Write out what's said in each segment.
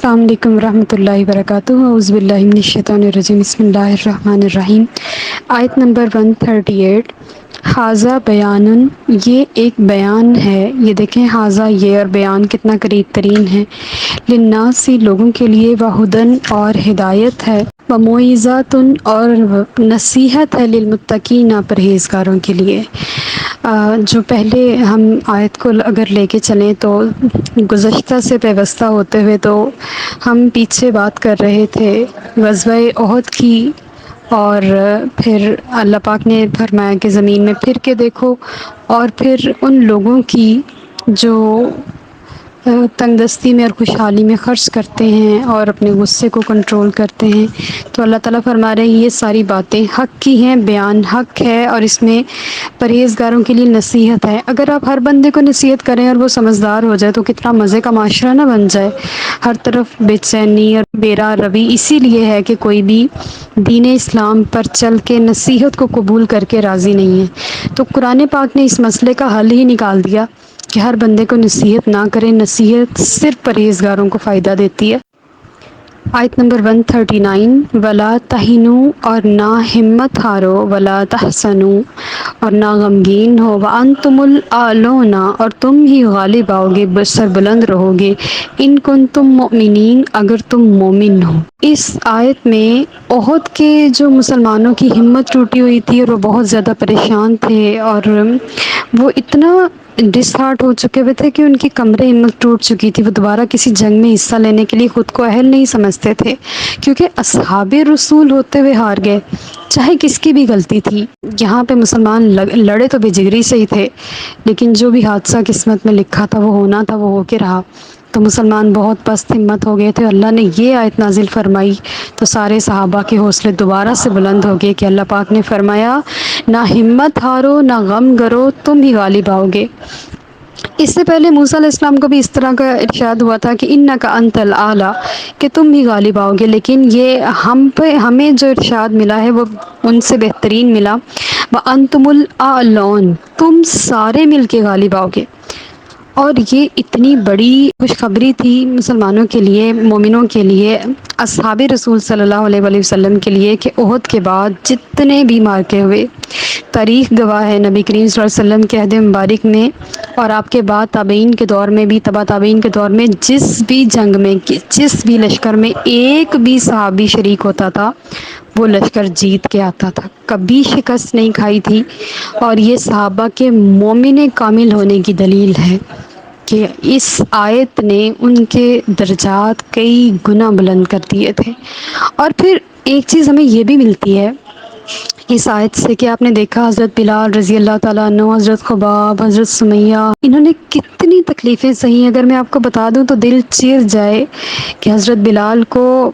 السلام علیکم ورحمۃ اللہ وبرکاتہ اعوذ باللہ من الشیطان الرجیم بسم اللہ الرحمن الرحیم آیت نمبر 138 حاذا بیان، یہ ایک بیان ہے، یہ دیکھیں حاذا یہ اور بیان کتنا قریب ترین ہے، للناس لوگوں کے لیے، وہدن اور ہدایت ہے، وموعظۃ اور نصیحت ہے، للمتقین پرہیزگاروں کے لیے۔ جو پہلے ہم آیت کو اگر لے کے چلیں تو گزشتہ سے پیوستہ ہوتے ہوئے تو ہم پیچھے بات کر رہے تھے غزوہ احد کی، اور پھر اللہ پاک نے فرمایا کہ زمین میں پھر کے دیکھو، اور پھر ان لوگوں کی جو تنگ دستی میں اور خوشحالی میں خرچ کرتے ہیں اور اپنے غصے کو کنٹرول کرتے ہیں۔ تو اللہ تعالیٰ فرما رہے ہیں یہ ساری باتیں حق کی ہیں، بیان حق ہے، اور اس میں پرہیزگاروں کے لیے نصیحت ہے۔ اگر آپ ہر بندے کو نصیحت کریں اور وہ سمجھدار ہو جائے تو کتنا مزے کا معاشرہ نہ بن جائے۔ ہر طرف بے چینی اور بیرا روی اسی لیے ہے کہ کوئی بھی دین اسلام پر چل کے نصیحت کو قبول کر کے راضی نہیں ہے۔ تو قرآن پاک نے اس مسئلے کا حل ہی نکال دیا کہ ہر بندے کو نصیحت نہ کریں، نصیحت صرف پرہیزگاروں کو فائدہ دیتی ہے۔ آیت نمبر 139 ولا تہنوا، اور نہ ہمت ہارو، ولا تحزنوا، اور نہ غمگین ہو، وانتم الاعلون، اور تم ہی غالب آؤ گے، سربلند رہو گے، ان کنتم مؤمنین، اگر تم مومن ہو۔ اس آیت میں احد کے جو مسلمانوں کی ہمت ٹوٹی ہوئی تھی اور وہ بہت زیادہ پریشان تھے، اور وہ اتنا ڈس ہارٹ ہو چکے ہوئے تھے کہ ان کی کمریں ہمت ٹوٹ چکی تھی، وہ دوبارہ کسی جنگ میں حصہ لینے کے لیے خود کو اہل نہیں سمجھتے تھے، کیونکہ اصحاب رسول ہوتے ہوئے ہار گئے، چاہے کس کی بھی غلطی تھی۔ یہاں پہ مسلمان لڑے تو بے جگری سے ہی تھے، لیکن جو بھی حادثہ قسمت میں لکھا تھا وہ ہونا تھا وہ ہو کے رہا، تو مسلمان بہت پست ہمت ہو گئے تھے۔ اللہ نے یہ آیت نازل فرمائی تو سارے صحابہ کے حوصلے دوبارہ سے بلند ہو گئے کہ اللہ پاک نے فرمایا نہ ہمت ہارو، نہ غم کرو، تم ہی غالب آؤ گے۔ اس سے پہلے موسیٰ علیہ السلام کو بھی اس طرح کا ارشاد ہوا تھا کہ انک انت الاعلیٰ، کہ تم ہی غالب آؤ گے، لیکن یہ ہمیں جو ارشاد ملا ہے وہ ان سے بہترین ملا، وانتم الاعلون، تم سارے مل کے غالب آؤ گے۔ اور یہ اتنی بڑی خوشخبری تھی مسلمانوں کے لیے، مومنوں کے لیے، اصحاب رسول صلی اللہ علیہ وآلہ وسلم کے لیے، کہ احد کے بعد جتنے بھی معرکے ہوئے، تاریخ گواہ ہے نبی کریم صلی اللہ علیہ وسلم کے عہد مبارک میں اور آپ کے بعد تابعین کے دور میں بھی، تبا تابعین کے دور میں، جس بھی جنگ میں، جس بھی لشکر میں ایک بھی صحابی شریک ہوتا تھا وہ لشکر جیت کے آتا تھا، کبھی شکست نہیں کھائی تھی۔ اور یہ صحابہ کے مومن کامل ہونے کی دلیل ہے کہ اس آیت نے ان کے درجات کئی گنا بلند کر دیے تھے۔ اور پھر ایک چیز ہمیں یہ بھی ملتی ہے اس آیت سے کہ آپ نے دیکھا حضرت بلال رضی اللہ تعالیٰ عنہ، حضرت خباب، حضرت سمیہ، انہوں نے کتنی تکلیفیں سہی۔ اگر میں آپ کو بتا دوں تو دل چیر جائے کہ حضرت بلال کو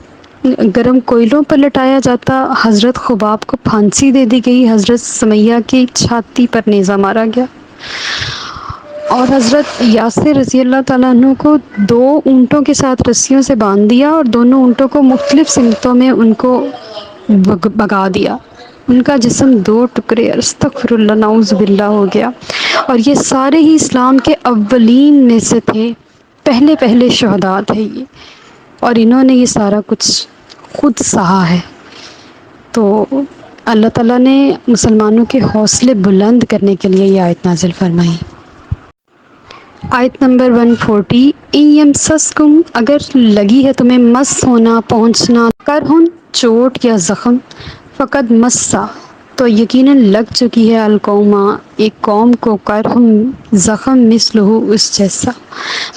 گرم کوئلوں پر لٹایا جاتا، حضرت خباب کو پھانسی دے دی گئی، حضرت سمیہ کی چھاتی پر نیزہ مارا گیا، اور حضرت یاسر رضی اللہ تعالیٰ عنہ کو 2 اونٹوں کے ساتھ رسیوں سے باندھ دیا اور دونوں اونٹوں کو مختلف سمتوں میں ان کو بھگا دیا، ان کا جسم 2 ٹکڑے، استغفر اللہ نعوذ باللہ، ہو گیا۔ اور یہ سارے ہی اسلام کے اولین میں سے تھے، پہلے شہداء تھے یہ، اور انہوں نے یہ سارا کچھ خود سہا ہے۔ تو اللہ تعالیٰ نے مسلمانوں کے حوصلے بلند کرنے کے لیے یہ آیت نازل فرمائی۔ آیت نمبر 140 ان یمسسکم، اگر لگی ہے تمہیں مس ہونا، پہنچنا، کرہن، چوٹ یا زخم، فقد مسا، تو یقیناً لگ چکی ہے، القوما، ایک قوم کو، کرہم، زخم، مثلہ، اس جیسا،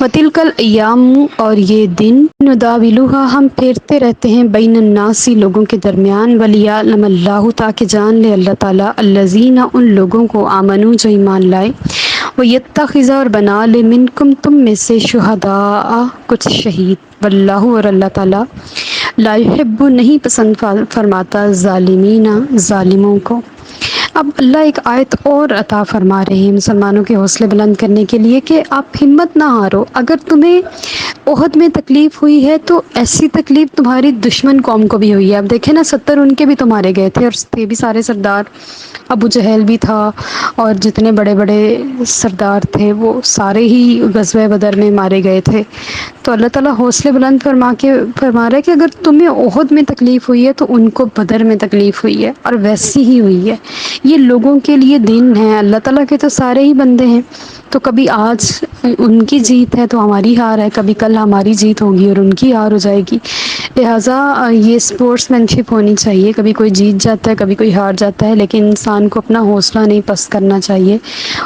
وتلک الایام، اور یہ دن، نداولها، ہم پھیرتے رہتے ہیں، بین الناس، لوگوں کے درمیان، ولیعلم اللہ، تاکہ جان لے اللہ تعالیٰ، الذین، ان لوگوں کو، آمنوا، جو ایمان لائے، وَيَتَّخِذَ، اور بنا لے، منکم، تم میں سے، شہداء، کچھ شہید، واللہ، اور اللہ تعالیٰ، لا يحب، نہیں پسند فرماتا، ظالمین، ظالموں کو۔ اب اللہ ایک آیت اور عطا فرما رہے ہیں مسلمانوں کے حوصلے بلند کرنے کے لیے کہ آپ ہمت نہ ہارو، اگر تمہیں عہد میں تکلیف ہوئی ہے تو ایسی تکلیف تمہاری دشمن قوم کو بھی ہوئی ہے۔ اب دیکھیں نا 70 ان کے بھی تو مارے گئے تھے، اور تھے بھی سارے سردار، ابو جہل بھی تھا، اور جتنے بڑے بڑے سردار تھے وہ سارے ہی غزوہ بدر میں مارے گئے تھے۔ تو اللہ تعالیٰ حوصلے بلند فرما رہا ہے کہ اگر تمہیں عہد میں تکلیف ہوئی ہے تو ان کو بدر میں تکلیف ہوئی ہے، اور ویسی ہی ہوئی ہے۔ یہ لوگوں کے لیے دن ہے، اللہ تعالیٰ کے تو سارے ہی بندے ہیں، تو کبھی آج ان کی جیت ہے تو ہماری ہار ہے، کبھی کل ہماری جیت ہوگی اور ان کی ہار ہو جائے گی۔ لہٰذا یہ اسپورٹس مین شپ ہونی چاہیے، کبھی کوئی جیت جاتا ہے کبھی کوئی ہار جاتا ہے، لیکن انسان کو اپنا حوصلہ نہیں پست کرنا چاہیے،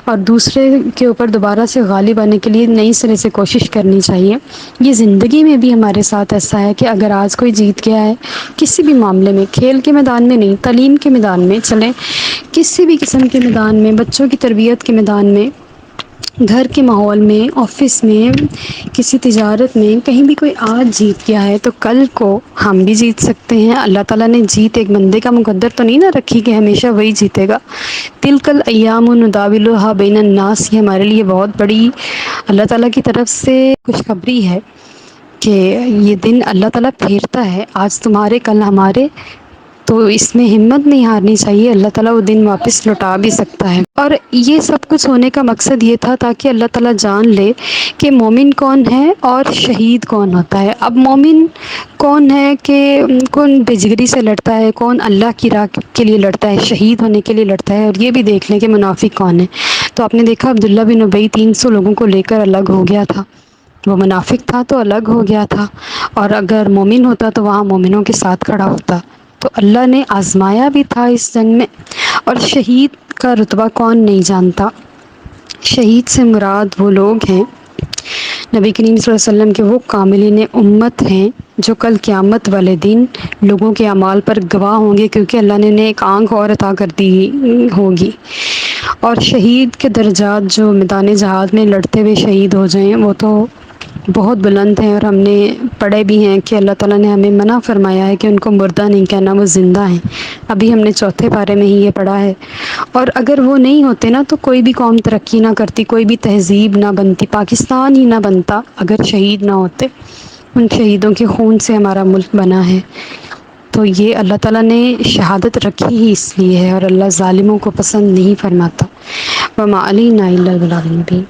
اور دوسرے کے اوپر دوبارہ سے غالب آنے کے لیے نئی سرے سے کوشش کرنی چاہیے۔ یہ زندگی میں بھی ہمارے ساتھ ایسا ہے کہ اگر آج کوئی جیت گیا ہے کسی بھی معاملے میں، کھیل کے میدان میں نہیں، تعلیم کے میدان میں چلیں، کسی بھی قسم کے میدان میں، بچوں کی تربیت کے میدان میں، گھر کے ماحول میں، آفس میں، کسی تجارت میں، کہیں بھی کوئی آج جیت گیا ہے تو کل کو ہم بھی جیت سکتے ہیں۔ اللہ تعالیٰ نے جیت ایک بندے کا مقدر تو نہیں نہ رکھی کہ ہمیشہ وہی جیتے گا۔ تلک الایام نداولها بین الناس، یہ ہمارے لیے بہت بڑی اللہ تعالیٰ کی طرف سے خوشخبری ہے کہ یہ دن اللہ تعالیٰ پھیرتا ہے، آج تمہارے کل ہمارے، تو اس میں ہمت نہیں ہارنی چاہیے، اللہ تعالیٰ وہ دن واپس لوٹا بھی سکتا ہے۔ اور یہ سب کچھ ہونے کا مقصد یہ تھا تاکہ اللہ تعالیٰ جان لے کہ مومن کون ہے اور شہید کون ہوتا ہے۔ اب مومن کون ہے کہ کون بے جگری سے لڑتا ہے، کون اللہ کی راہ کے لیے لڑتا ہے، شہید ہونے کے لیے لڑتا ہے، اور یہ بھی دیکھ لیں کہ منافق کون ہے۔ تو آپ نے دیکھا عبداللہ بن ابی 300 لوگوں کو لے کر الگ ہو گیا تھا، وہ منافق تھا تو الگ ہو گیا تھا، اور اگر مومن ہوتا تو وہاں مومنوں کے ساتھ کھڑا ہوتا۔ تو اللہ نے آزمایا بھی تھا اس جنگ میں۔ اور شہید کا رتبہ کون نہیں جانتا؟ شہید سے مراد وہ لوگ ہیں، نبی کریم صلی اللہ علیہ وسلم کے وہ کاملین امت ہیں جو کل قیامت والے دن لوگوں کے اعمال پر گواہ ہوں گے، کیونکہ اللہ نے انہیں ایک آنکھ اور عطا کر دی ہوگی۔ اور شہید کے درجات جو میدان جہاد میں لڑتے ہوئے شہید ہو جائیں وہ تو بہت بلند ہیں، اور ہم نے پڑھے بھی ہیں کہ اللہ تعالیٰ نے ہمیں منع فرمایا ہے کہ ان کو مردہ نہیں کہنا، وہ زندہ ہیں۔ ابھی ہم نے چوتھے پارے میں ہی یہ پڑھا ہے۔ اور اگر وہ نہیں ہوتے نا تو کوئی بھی قوم ترقی نہ کرتی، کوئی بھی تہذیب نہ بنتی، پاکستان ہی نہ بنتا اگر شہید نہ ہوتے۔ ان شہیدوں کے خون سے ہمارا ملک بنا ہے، تو یہ اللہ تعالیٰ نے شہادت رکھی ہی اس لیے ہے، اور اللہ ظالموں کو پسند نہیں فرماتا۔ وَمَا عَلَيْنَا إِلَّا الْبَلَاغُ الْمُبِينُ۔